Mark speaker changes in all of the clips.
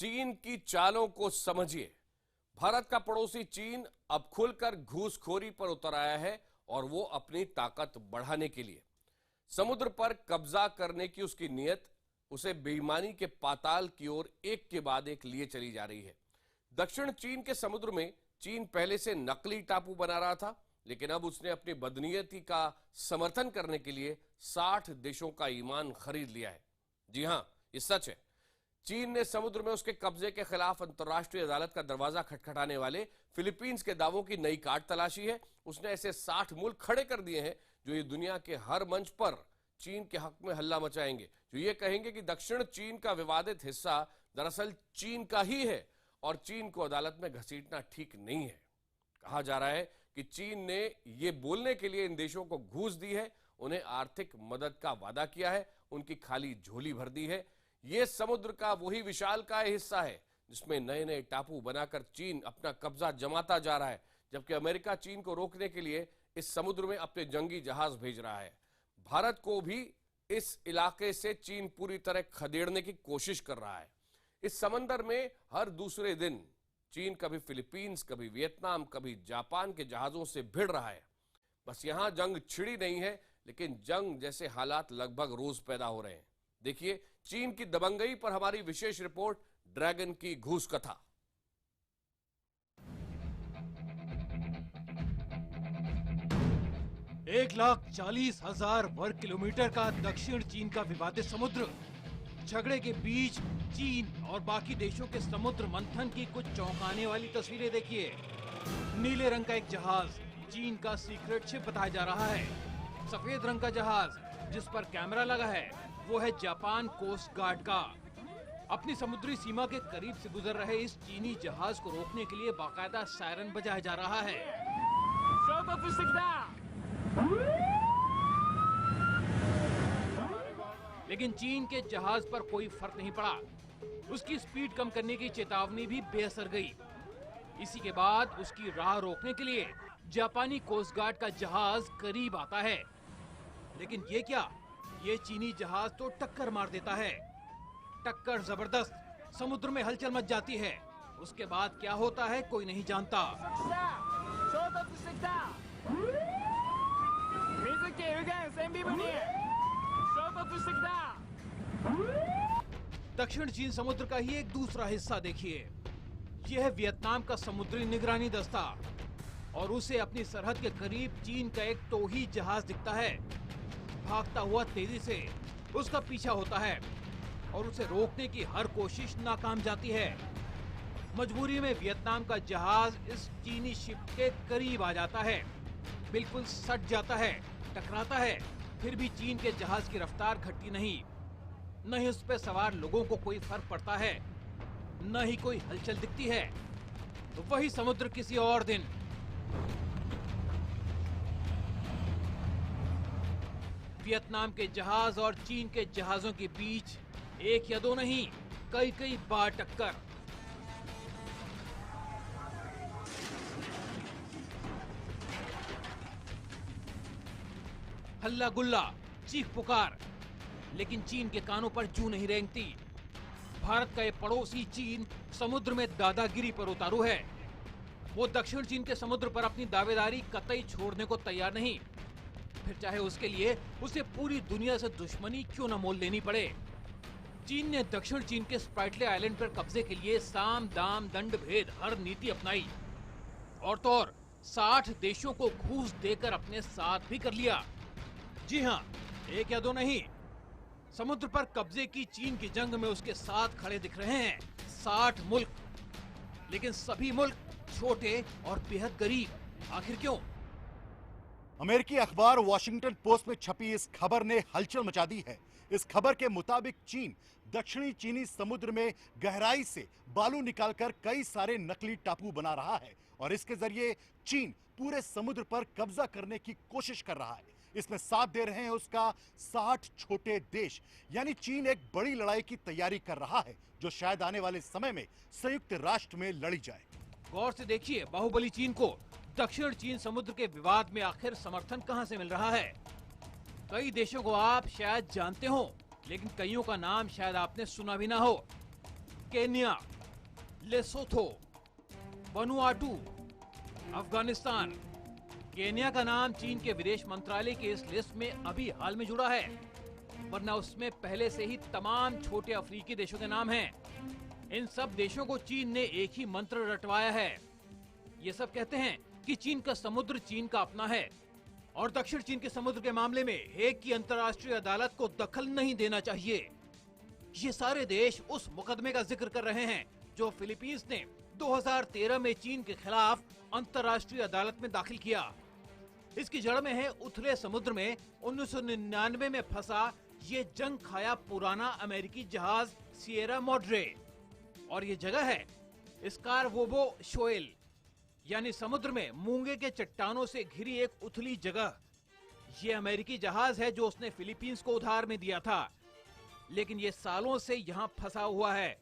Speaker 1: चीन की चालों को समझिए। भारत का पड़ोसी चीन अब खुलकर घूसखोरी पर उतर आया है और वो अपनी ताकत बढ़ाने के लिए समुद्र पर कब्जा करने की उसकी नीयत उसे बेईमानी के पाताल की ओर एक के बाद एक लिए चली जा रही है। दक्षिण चीन के समुद्र में चीन पहले से नकली टापू बना रहा था, लेकिन अब उसने अपनी बदनीयती का समर्थन करने के लिए 60 देशों का ईमान खरीद लिया है। जी हां, ये सच है। चीन ने समुद्र में उसके कब्जे के खिलाफ अंतर्राष्ट्रीय अदालत का दरवाजा खटखटाने वाले फिलीपींस के दावों की नई काट तलाशी है। उसने ऐसे 60 मुल्क खड़े कर दिए हैं जो ये दुनिया के हर मंच पर चीन के हक में हल्ला मचाएंगे, जो ये कहेंगे कि दक्षिण चीन का विवादित हिस्सा दरअसल चीन का ही है और चीन को अदालत में घसीटना ठीक नहीं है। कहा जा रहा है कि चीन ने ये बोलने के लिए इन देशों को घूस दी है, उन्हें आर्थिक मदद का वादा किया है, उनकी खाली झोली भर दी है। ये समुद्र का वही विशालकाय हिस्सा है जिसमें नए नए टापू बनाकर चीन अपना कब्जा जमाता जा रहा है, जबकि अमेरिका चीन को रोकने के लिए इस समुद्र में अपने जंगी जहाज भेज रहा है। भारत को भी इस इलाके से चीन पूरी तरह खदेड़ने की कोशिश कर रहा है। इस समंदर में हर दूसरे दिन चीन कभी फिलीपींस, कभी वियतनाम, कभी जापान के जहाजों से भिड़ रहा है। बस यहां जंग छिड़ी नहीं है, लेकिन जंग जैसे हालात लगभग रोज पैदा हो रहे हैं। देखिए चीन की दबंगई पर हमारी विशेष रिपोर्ट, ड्रैगन की घूस कथा।
Speaker 2: एक 1,40,000 वर्ग किलोमीटर का दक्षिण चीन का विवादित समुद्र, झगड़े के बीच चीन और बाकी देशों के समुद्र मंथन की कुछ चौंकाने वाली तस्वीरें देखिए। नीले रंग का एक जहाज चीन का सीक्रेट शिप बताया जा रहा है। सफेद रंग का जहाज जिस पर कैमरा लगा है वो है जापान कोस्ट गार्ड का। अपनी समुद्री सीमा के करीब से गुजर रहे इस चीनी जहाज को रोकने के लिए बाकायदा सायरन बजाया जा रहा है। लेकिन चीन के जहाज पर कोई फर्क नहीं पड़ा। उसकी स्पीड कम करने की चेतावनी भी बेअसर गई। इसी के बाद उसकी राह रोकने के लिए जापानी कोस्ट गार्ड का जहाज करीब आता है। लेकिन ये क्या, ये चीनी जहाज तो टक्कर मार देता है। टक्कर जबरदस्त, समुद्र में हलचल मच जाती है। उसके बाद क्या होता है कोई नहीं जानता। दक्षिण चीन समुद्र का ही एक दूसरा हिस्सा देखिए। यह है वियतनाम का समुद्री निगरानी दस्ता और उसे अपनी सरहद के करीब चीन का एक टोही जहाज दिखता है। भागता हुआ तेजी से उसका पीछा होता है और उसे रोकने की हर कोशिश नाकाम जाती है। मजबूरी में वियतनाम का जहाज इस चीनी शिप के करीब आ जाता है, बिल्कुल सट जाता है, टकराता है। फिर भी चीन के जहाज की रफ्तार घटती नहीं, न ही उस पर सवार लोगों को कोई फर्क पड़ता है, न ही कोई हलचल दिखती है। तो वही समुद्र किसी और दिन। वियतनाम के जहाज और चीन के जहाजों के बीच एक या दो नहीं, कई बार टक्कर। हल्ला गुल्ला, चीख पुकार, लेकिन चीन के कानों पर जूं नहीं रेंगती। भारत का ये पड़ोसी चीन समुद्र में दादागिरी पर उतारू है। वो दक्षिण चीन के समुद्र पर अपनी दावेदारी कतई छोड़ने को तैयार नहीं, फिर चाहे उसके लिए उसे पूरी दुनिया से दुश्मनी क्यों न मोल लेनी पड़े। चीन ने दक्षिण चीन के स्प्राइटले आइलैंड पर कब्जे के लिए साम दाम दंड भेद हर नीति अपनाई और तो और 60 देशों को घूस देकर अपने साथ भी कर लिया। जी हाँ, एक या दो नहीं, समुद्र पर कब्जे की चीन की जंग में उसके साथ खड़े दिख रहे हैं 60 मुल्क, लेकिन सभी मुल्क छोटे और बेहद गरीब। आखिर क्यों?
Speaker 3: अमेरिकी अखबार वॉशिंगटन पोस्ट में छपी इस खबर ने हलचल मचा दी है। इस खबर के मुताबिक चीन दक्षिणी चीनी समुद्र में गहराई से बालू निकालकर कई सारे नकली टापू बना रहा है और इसके जरिए चीन पूरे समुद्र पर कब्जा करने की कोशिश कर रहा है। इसमें साथ दे रहे हैं उसका 60 छोटे देश। यानी चीन एक बड़ी लड़ाई की तैयारी कर रहा है जो शायद आने वाले समय में संयुक्त राष्ट्र में लड़ी जाए।
Speaker 2: गौर से देखिए, बाहुबली चीन को दक्षिण चीन समुद्र के विवाद में आखिर समर्थन कहां से मिल रहा है। कई देशों को आप शायद जानते हो, लेकिन कईयों का नाम शायद आपने सुना भी ना हो। Kenya, Lesotho, Vanuatu, Afghanistan. Kenya का नाम चीन के विदेश मंत्रालय के इस लिस्ट में अभी हाल में जुड़ा है, वरना उसमें पहले से ही तमाम छोटे अफ्रीकी देशों के नाम हैं। इन सब देशों को चीन ने एक ही मंत्र रटवाया है। ये सब कहते हैं कि चीन का समुद्र चीन का अपना है और दक्षिण चीन के समुद्र के मामले में हेग की अंतर्राष्ट्रीय अदालत को दखल नहीं देना चाहिए। ये सारे देश उस मुकदमे का जिक्र कर रहे हैं जो फिलीपींस ने 2013 में चीन के खिलाफ अंतर्राष्ट्रीय अदालत में दाखिल किया। इसकी जड़ में है उथले समुद्र में 1999 में फंसा ये जंग खाया पुराना अमेरिकी जहाज सिएरा मॉड्रे, और ये जगह है स्कारवोबो शोएल, यानी समुद्र में मूंगे के चट्टानों से घिरी एक उथली जगह। ये अमेरिकी जहाज है जो उसने फिलीपींस को उधार में दिया था, लेकिन ये सालों से यहाँ फंसा हुआ है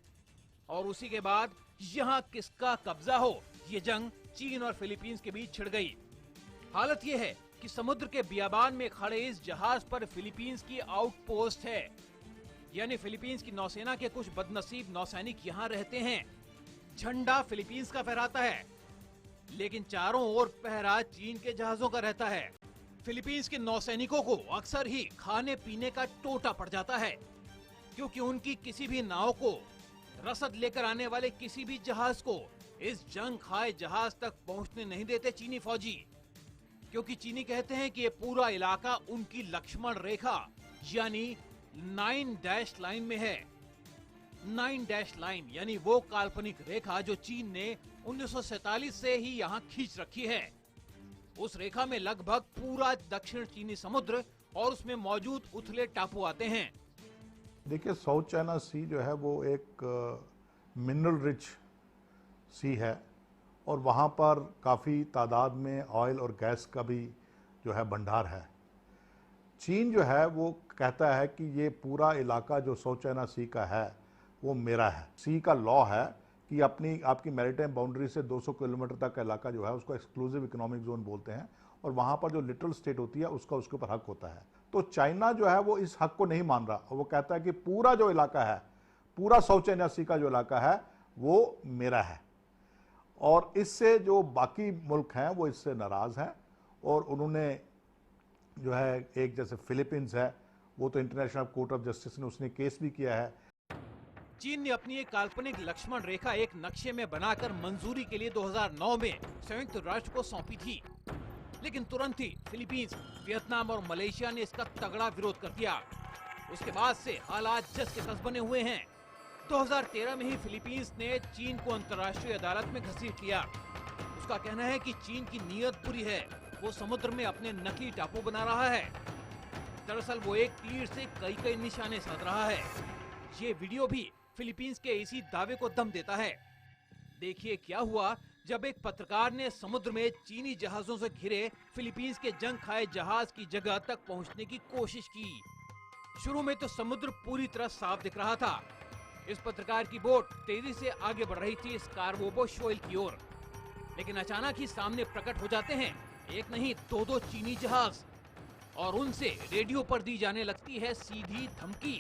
Speaker 2: और उसी के बाद यहाँ किसका कब्जा हो, ये जंग चीन और फिलीपींस के बीच छिड़ गई। हालत ये है कि समुद्र के बियाबान में खड़े इस जहाज पर फिलीपींस की आउटपोस्ट है, यानी फिलीपींस की नौसेना के कुछ बदनसीब नौसैनिक यहाँ रहते हैं। झंडा फिलीपींस का फहराता है, लेकिन चारों ओर पहरा चीन के जहाजों का रहता है। फिलीपींस के नौसैनिकों को अक्सर ही खाने पीने का टोटा पड़ जाता है, क्योंकि उनकी किसी भी नाव को रसद लेकर आने वाले किसी भी जहाज को इस जंग खाए जहाज तक पहुंचने नहीं देते चीनी फौजी, क्योंकि चीनी कहते हैं कि ये पूरा इलाका उनकी लक्ष्मण रेखा यानी 9 डैश लाइन में है। 9 डैश लाइन यानी वो काल्पनिक रेखा जो चीन ने 1947 से ही यहाँ खींच रखी है। उस रेखा में लगभग पूरा दक्षिण चीनी समुद्र और उसमें मौजूद उथले टापू आते हैं।
Speaker 4: देखिए, साउथ चाइना सी जो है वो एक मिनरल रिच सी है और वहाँ पर काफ़ी तादाद में ऑयल और गैस का भी जो है भंडार है। चीन जो है वो कहता है कि ये पूरा इलाका जो साउथ चाइना सी का है वो मेरा है। सी का लॉ है कि आपकी मैरीटाइम बाउंड्री से 200 किलोमीटर तक का इलाका जो है उसको एक्सक्लूसिव इकोनॉमिक जोन बोलते हैं और वहाँ पर जो लिटरल स्टेट होती है उसका उसके ऊपर हक होता है। तो चाइना जो है वो इस हक को नहीं मान रहा और वो कहता है कि पूरा जो इलाका है, पूरा साउथ चाइना सी का जो इलाका है वो मेरा है। और इससे जो बाकी मुल्क हैं वो इससे नाराज़ हैं और उन्होंने जो है एक जैसे फिलीपींस है वो तो इंटरनेशनल कोर्ट ऑफ जस्टिस ने उसने केस भी किया है।
Speaker 2: चीन ने अपनी एक काल्पनिक लक्ष्मण रेखा एक नक्शे में बनाकर मंजूरी के लिए 2009 में संयुक्त राष्ट्र को सौंपी थी, लेकिन तुरंत ही फिलीपींस, वियतनाम और मलेशिया ने इसका तगड़ा विरोध कर दिया। उसके बाद से हालात जस के तस बने हुए हैं। 2013 में ही फिलीपींस ने चीन को अंतर्राष्ट्रीय अदालत में घसीट लिया। उसका कहना है कि चीन की नीयत बुरी है, वो समुद्र में अपने नकली टापू बना रहा है। दरअसल वो एक तीर से कई निशाने साध रहा है। ये वीडियो भी फिलीपींस के इसी दावे को दम देता है। देखिए क्या हुआ जब एक पत्रकार ने समुद्र में चीनी जहाजों से घिरे फिलीपींस के जंग खाए जहाज की जगह तक पहुंचने की कोशिश की। शुरू में तो समुद्र पूरी तरह साफ दिख रहा था। इस पत्रकार की बोट तेजी से आगे बढ़ रही थी स्कारवोबो शोएल की ओर, लेकिन अचानक ही सामने प्रकट हो जाते हैं एक नहीं दो चीनी जहाज और उनसे रेडियो पर दी जाने लगती है सीधी धमकी,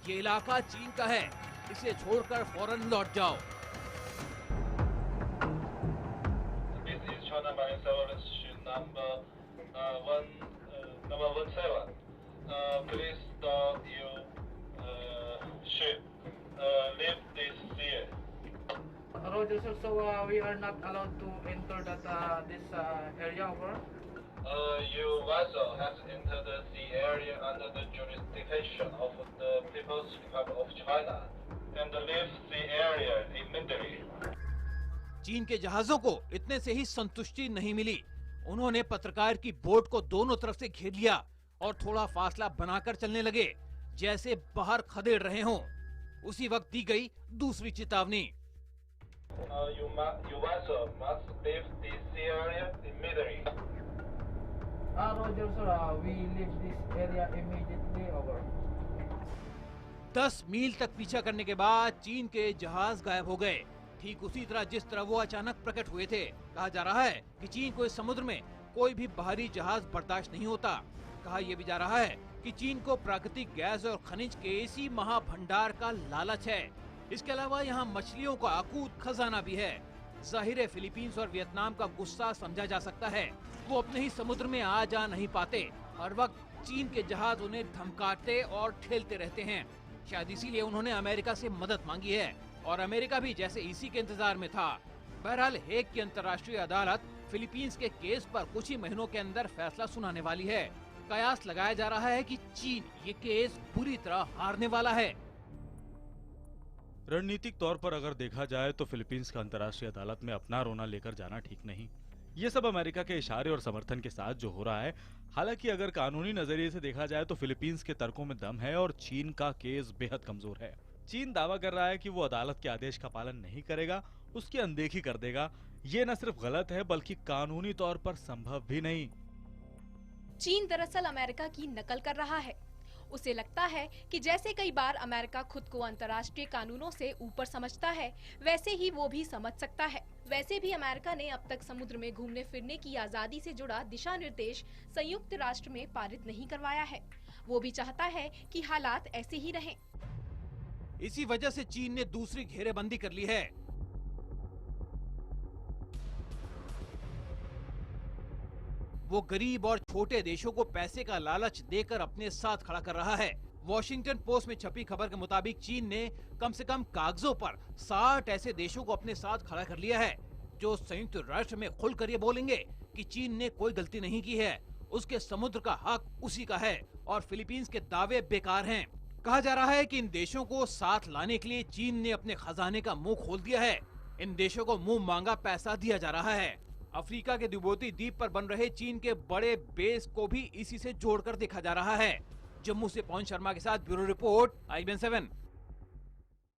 Speaker 2: ये इलाका चीन का है, इसे छोड़कर फौरन लौट जाओ।
Speaker 5: Roger, sir. So we are not allowed to enter this area over.
Speaker 6: Your vessel has entered the area under the jurisdiction of the People's Republic of China and leave the area immediately.
Speaker 2: चीन के जहाजों को इतने से ही संतुष्टि नहीं मिली। उन्होंने पत्रकार की बोट को दोनों तरफ से घेर लिया और थोड़ा फासला बनाकर चलने लगे, जैसे बाहर खदेड़ रहे हों। उसी वक्त दी गई दूसरी चेतावनी।
Speaker 6: Your vessel must leave this area immediately.
Speaker 5: Roger, sir. We leave this area immediately over.
Speaker 2: 10 मील तक पीछा करने के बाद चीन के जहाज गायब हो गए, ठीक उसी तरह जिस तरह वो अचानक प्रकट हुए थे। कहा जा रहा है कि चीन को इस समुद्र में कोई भी बाहरी जहाज बर्दाश्त नहीं होता। कहा यह भी जा रहा है कि चीन को प्राकृतिक गैस और खनिज के इसी महाभंडार का लालच है, इसके अलावा यहाँ मछलियों का अकूत खजाना भी है। जाहिर है फिलीपींस और वियतनाम का गुस्सा समझा जा सकता है। वो अपने ही समुद्र में आ जा नहीं पाते। हर वक्त चीन के जहाज उन्हें धमकाते और ठेलते रहते हैं। शायद इसीलिए उन्होंने अमेरिका से मदद मांगी है और अमेरिका भी जैसे इसी के इंतजार में था। बहरहाल हेग की अंतर्राष्ट्रीय अदालत फिलीपींस के केस पर कुछ ही महीनों के अंदर फैसला सुनाने वाली है। कयास लगाया जा रहा है कि चीन ये केस बुरी तरह हारने वाला है।
Speaker 7: रणनीतिक तौर पर अगर देखा जाए तो फिलीपींस का अंतर्राष्ट्रीय अदालत में अपना रोना लेकर जाना ठीक नहीं। ये सब अमेरिका के इशारे और समर्थन के साथ जो हो रहा है। हालांकि अगर कानूनी नजरिए से देखा जाए तो फिलीपींस के तर्कों में दम है और चीन का केस बेहद कमजोर है। चीन दावा कर रहा है कि वो अदालत के आदेश का पालन नहीं करेगा, उसकी अनदेखी कर देगा। ये न सिर्फ गलत है बल्कि कानूनी तौर पर संभव भी नहीं।
Speaker 8: चीन दरअसल अमेरिका की नकल कर रहा है। उसे लगता है कि जैसे कई बार अमेरिका खुद को अंतर्राष्ट्रीय कानूनों से ऊपर समझता है, वैसे ही वो भी समझ सकता है। वैसे भी अमेरिका ने अब तक समुद्र में घूमने फिरने की आजादी से जुड़ा दिशा निर्देश संयुक्त राष्ट्र में पारित नहीं करवाया है। वो भी चाहता है कि हालात ऐसे ही रहें।
Speaker 2: इसी वजह से चीन ने दूसरी घेरेबंदी कर ली है। वो गरीब और छोटे देशों को पैसे का लालच देकर अपने साथ खड़ा कर रहा है। वॉशिंगटन पोस्ट में छपी खबर के मुताबिक चीन ने कम से कम कागजों पर 60 ऐसे देशों को अपने साथ खड़ा कर लिया है जो संयुक्त राष्ट्र में खुलकर ये बोलेंगे कि चीन ने कोई गलती नहीं की है, उसके समुद्र का हक उसी का है और फिलीपींस के दावे बेकार हैं। कहा जा रहा है कि इन देशों को साथ लाने के लिए चीन ने अपने खजाने का मुंह खोल दिया है। इन देशों को मुंह मांगा पैसा दिया जा रहा है। अफ्रीका के द्विबोती द्वीप पर बन रहे चीन के बड़े बेस को भी इसी से जोड़कर देखा जा रहा है। जम्मू से पवन शर्मा के साथ ब्यूरो रिपोर्ट, IBN7।